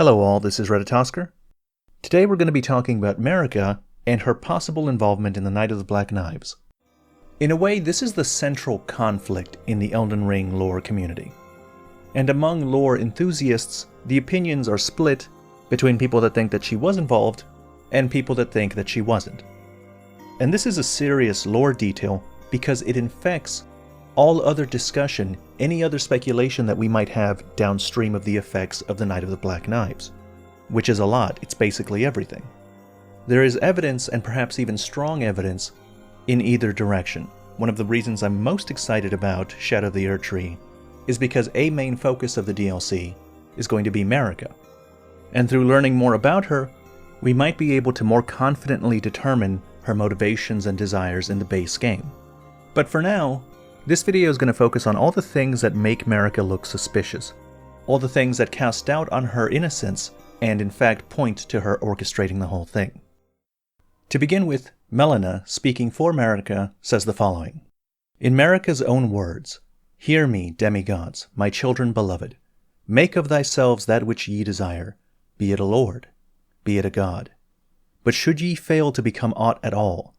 Hello all, this is Redditosker. Today we're going to be talking about Marika and her possible involvement in the Night of the Black Knives. In a way, this is the central conflict in the Elden Ring lore community. And among lore enthusiasts, the opinions are split between people that think that she was involved and people that think that she wasn't. And this is a serious lore detail because it infects all other discussion, any other speculation that we might have downstream of the effects of the Night of the Black Knives. Which is a lot, it's basically everything. There is evidence, and perhaps even strong evidence, in either direction. One of the reasons I'm most excited about Shadow of the Erdtree is because a main focus of the DLC is going to be Marika. And through learning more about her, we might be able to more confidently determine her motivations and desires in the base game. But for now, this video is going to focus on all the things that make Marika look suspicious, all the things that cast doubt on her innocence and in fact point to her orchestrating the whole thing. To begin with, Melina, speaking for Marika, says the following. In Marika's own words, "Hear me, demigods, my children beloved. Make of thyselves that which ye desire, be it a lord, be it a god. But should ye fail to become aught at all,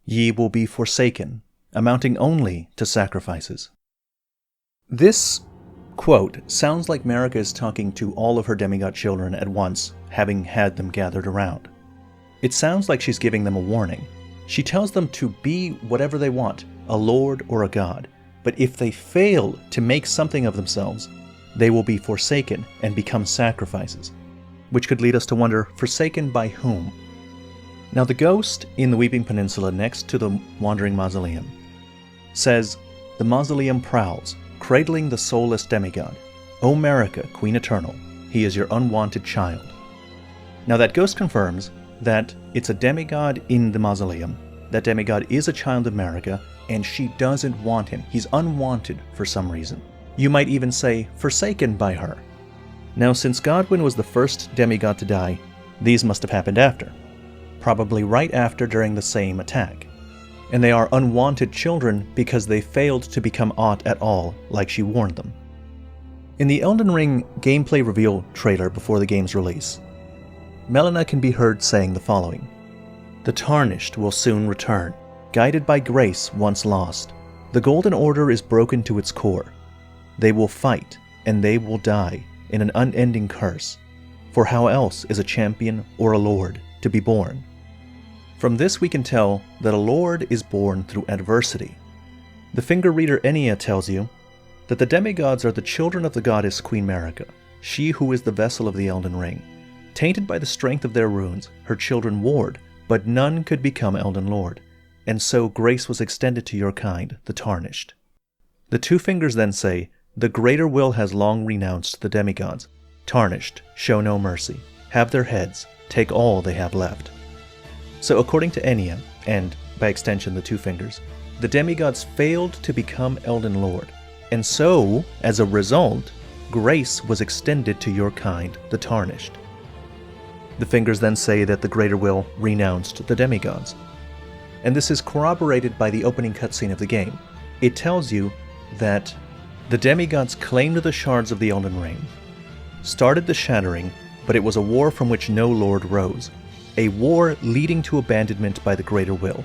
ye will be forsaken, amounting only to sacrifices." This quote sounds like Marika is talking to all of her demigod children at once, having had them gathered around. It sounds like she's giving them a warning. She tells them to be whatever they want, a lord or a god, but if they fail to make something of themselves, they will be forsaken and become sacrifices, which could lead us to wonder, forsaken by whom? Now the ghost in the Weeping Peninsula next to the Wandering Mausoleum says, "The mausoleum prowls, cradling the soulless demigod. O Marika, Queen Eternal, he is your unwanted child." Now that ghost confirms that it's a demigod in the mausoleum. That demigod is a child of Marika, and she doesn't want him. He's unwanted for some reason. You might even say, forsaken by her. Now since Godwyn was the first demigod to die, these must have happened after. Probably right after during the same attack. And they are unwanted children because they failed to become aught at all, like she warned them. In the Elden Ring gameplay reveal trailer before the game's release, Melina can be heard saying the following. "The Tarnished will soon return, guided by grace once lost. The Golden Order is broken to its core. They will fight, and they will die in an unending curse. For how else is a champion or a lord to be born?" From this we can tell that a lord is born through adversity. The finger reader Enya tells you that the demigods are the children of the goddess Queen Marika, she who is the vessel of the Elden Ring. Tainted by the strength of their runes, her children warred, but none could become Elden Lord, and so grace was extended to your kind, the Tarnished. The two fingers then say, "The greater will has long renounced the demigods. Tarnished, show no mercy. Have their heads, take all they have left." So according to Enya, and by extension the two fingers, the demigods failed to become Elden Lord, and so, as a result, grace was extended to your kind, the Tarnished. The fingers then say that the greater will renounced the demigods. And this is corroborated by the opening cutscene of the game. It tells you that the demigods claimed the shards of the Elden Ring, started the Shattering, but it was a war from which no lord rose. A war leading to abandonment by the greater will.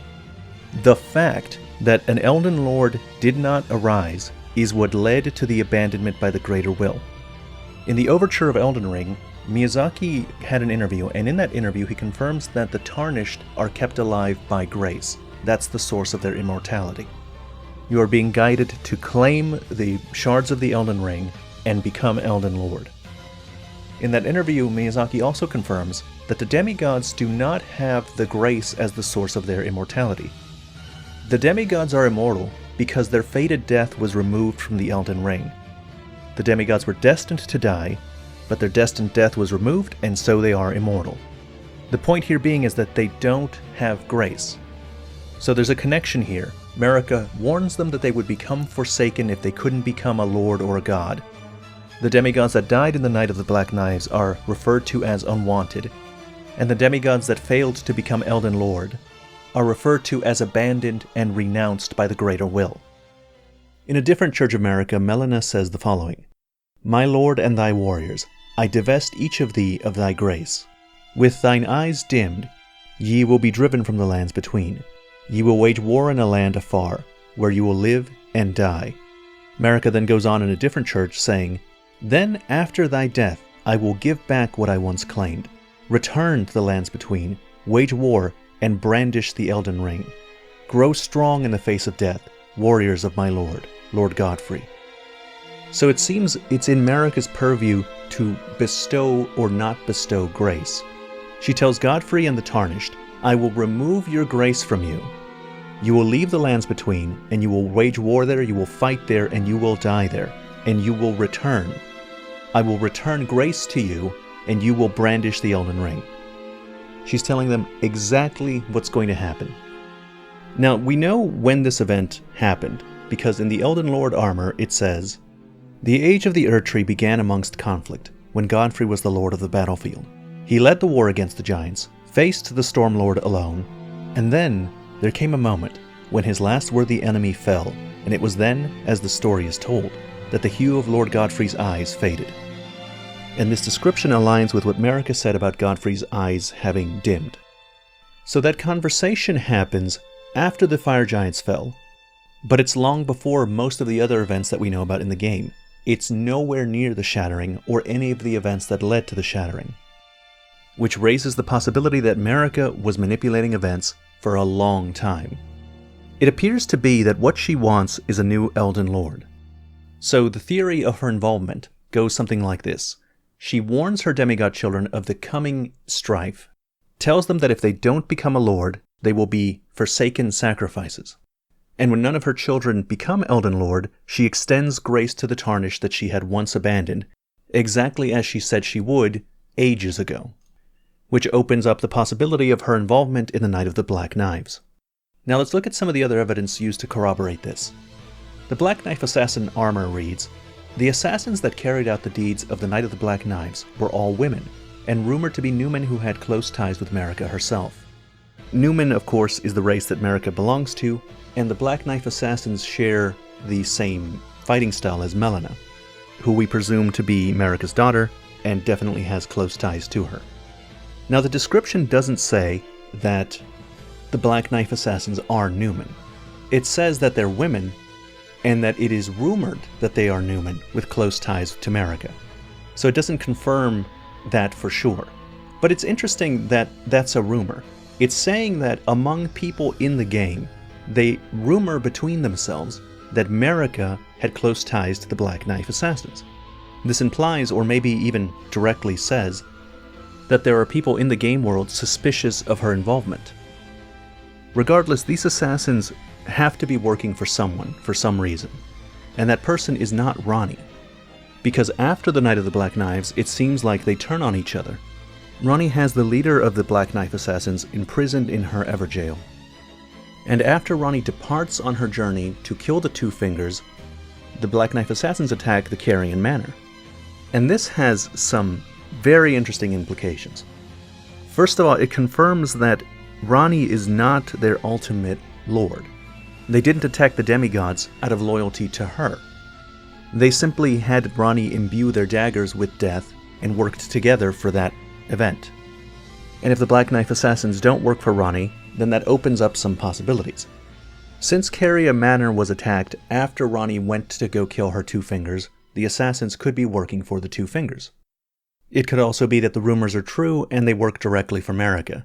The fact that an Elden Lord did not arise is what led to the abandonment by the greater will. In the overture of Elden Ring, Miyazaki had an interview, and in that interview he confirms that the Tarnished are kept alive by grace. That's the source of their immortality. You are being guided to claim the shards of the Elden Ring and become Elden Lord. In that interview, Miyazaki also confirms that the demigods do not have the grace as the source of their immortality. The demigods are immortal because their fated death was removed from the Elden Ring. The demigods were destined to die, but their destined death was removed, and so they are immortal. The point here being is that they don't have grace. So there's a connection here. Marika warns them that they would become forsaken if they couldn't become a lord or a god. The demigods that died in the Night of the Black Knives are referred to as unwanted, and the demigods that failed to become Elden Lord are referred to as abandoned and renounced by the greater will. In a different Church of Marika, Melina says the following. "My lord and thy warriors, I divest each of thee of thy grace. With thine eyes dimmed, ye will be driven from the lands between. Ye will wage war in a land afar, where you will live and die. Marika then goes on in a different church saying, Then after thy death I will give back what I once claimed. Return to the lands between, wage war, and brandish the Elden Ring. Grow strong in the face of death, warriors of my Lord, Lord Godfrey. So it seems it's in Marika's purview to bestow or not bestow grace. She tells Godfrey and the Tarnished, I will remove your grace from you. You will leave the lands between, and you will wage war there, you will fight there, and you will die there, and you will return. I will return grace to you, and you will brandish the Elden Ring. She's telling them exactly what's going to happen. Now, we know when this event happened, because in the Elden Lord armor it says, The age of the Erdtree began amongst conflict, when Godfrey was the lord of the battlefield. He led the war against the giants, faced the Stormlord alone, and then there came a moment when his last worthy enemy fell, and it was then, as the story is told, that the hue of Lord Godfrey's eyes faded. And this description aligns with what Marika said about Godfrey's eyes having dimmed. So that conversation happens after the fire giants fell, but it's long before most of the other events that we know about in the game. It's nowhere near the shattering or any of the events that led to the shattering, which raises the possibility that Marika was manipulating events for a long time. It appears to be that what she wants is a new Elden Lord. So the theory of her involvement goes something like this. She warns her demigod children of the coming strife, tells them that if they don't become a lord, they will be forsaken sacrifices. And when none of her children become Elden Lord, she extends grace to the Tarnished that she had once abandoned, exactly as she said she would ages ago, which opens up the possibility of her involvement in the Night of the Black Knives. Now let's look at some of the other evidence used to corroborate this. The Black Knife Assassin armor reads, The assassins that carried out the deeds of the Night of the Black Knives were all women, and rumored to be Numen who had close ties with Marika herself. Numen, of course, is the race that Marika belongs to, and the Black Knife Assassins share the same fighting style as Melina, who we presume to be Marika's daughter, and definitely has close ties to her. Now the description doesn't say that the Black Knife Assassins are Numen. It says that they're women, and that it is rumored that they are Numen with close ties to Marika. So it doesn't confirm that for sure. But it's interesting that that's a rumor. It's saying that among people in the game, they rumor between themselves that Marika had close ties to the Black Knife Assassins. This implies, or maybe even directly says, that there are people in the game world suspicious of her involvement. Regardless, these assassins have to be working for someone, for some reason. And that person is not Ranni. Because after the Night of the Black Knives, it seems like they turn on each other. Ranni has the leader of the Black Knife Assassins imprisoned in her Everjail. And after Ranni departs on her journey to kill the Two Fingers, the Black Knife Assassins attack the Carrion Manor. And this has some very interesting implications. First of all, it confirms that Ranni is not their ultimate lord. They didn't attack the demigods out of loyalty to her. They simply had Ranni imbue their daggers with death and worked together for that event. And if the Black Knife Assassins don't work for Ranni, then that opens up some possibilities. Since Carrion Manor was attacked after Ranni went to go kill her Two Fingers, the assassins could be working for the Two Fingers. It could also be that the rumors are true and they work directly for Marika.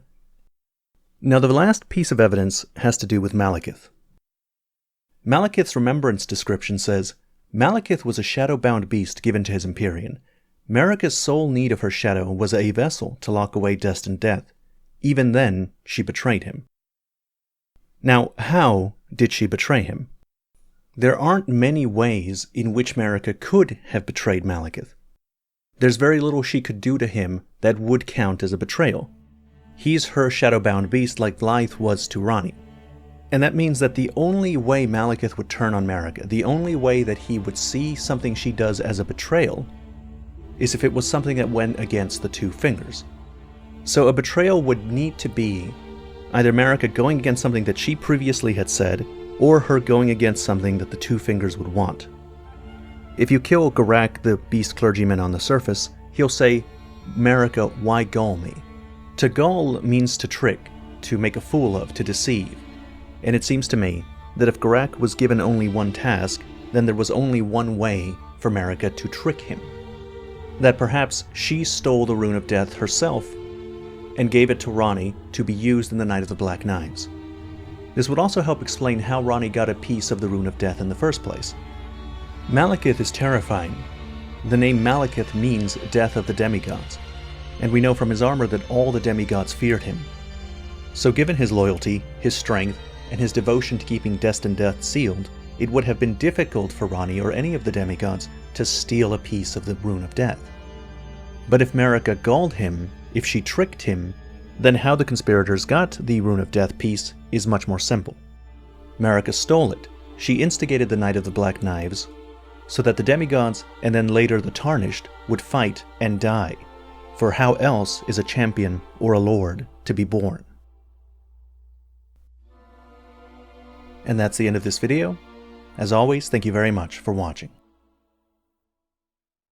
Now the last piece of evidence has to do with Maliketh. Maliketh's remembrance description says, Maliketh was a shadow-bound beast given to his Empyrean. Marika's sole need of her shadow was a vessel to lock away destined death. Even then, she betrayed him. Now, how did she betray him? There aren't many ways in which Marika could have betrayed Maliketh. There's very little she could do to him that would count as a betrayal. He's her shadow-bound beast like Blythe was to Ranni. And that means that the only way Maliketh would turn on Marika, the only way that he would see something she does as a betrayal, is if it was something that went against the Two Fingers. So a betrayal would need to be either Marika going against something that she previously had said, or her going against something that the Two Fingers would want. If you kill Garak, the beast clergyman on the surface, he'll say, "Marika, why gull me?" To gull means to trick, to make a fool of, to deceive. And it seems to me that if Garak was given only one task, then there was only one way for Marika to trick him. That perhaps she stole the Rune of Death herself and gave it to Ranni to be used in the Night of the Black Knives. This would also help explain how Ranni got a piece of the Rune of Death in the first place. Maliketh is terrifying. The name Maliketh means Death of the Demigods, and we know from his armor that all the demigods feared him. So given his loyalty, his strength, and his devotion to keeping destined death sealed, it would have been difficult for Ranni or any of the demigods to steal a piece of the Rune of Death. But if Marika gulled him, if she tricked him, then how the conspirators got the Rune of Death piece is much more simple. Marika stole it. She instigated the Night of the Black Knives so that the demigods, and then later the Tarnished, would fight and die. For how else is a champion or a lord to be born? And that's the end of this video. As always, thank you very much for watching.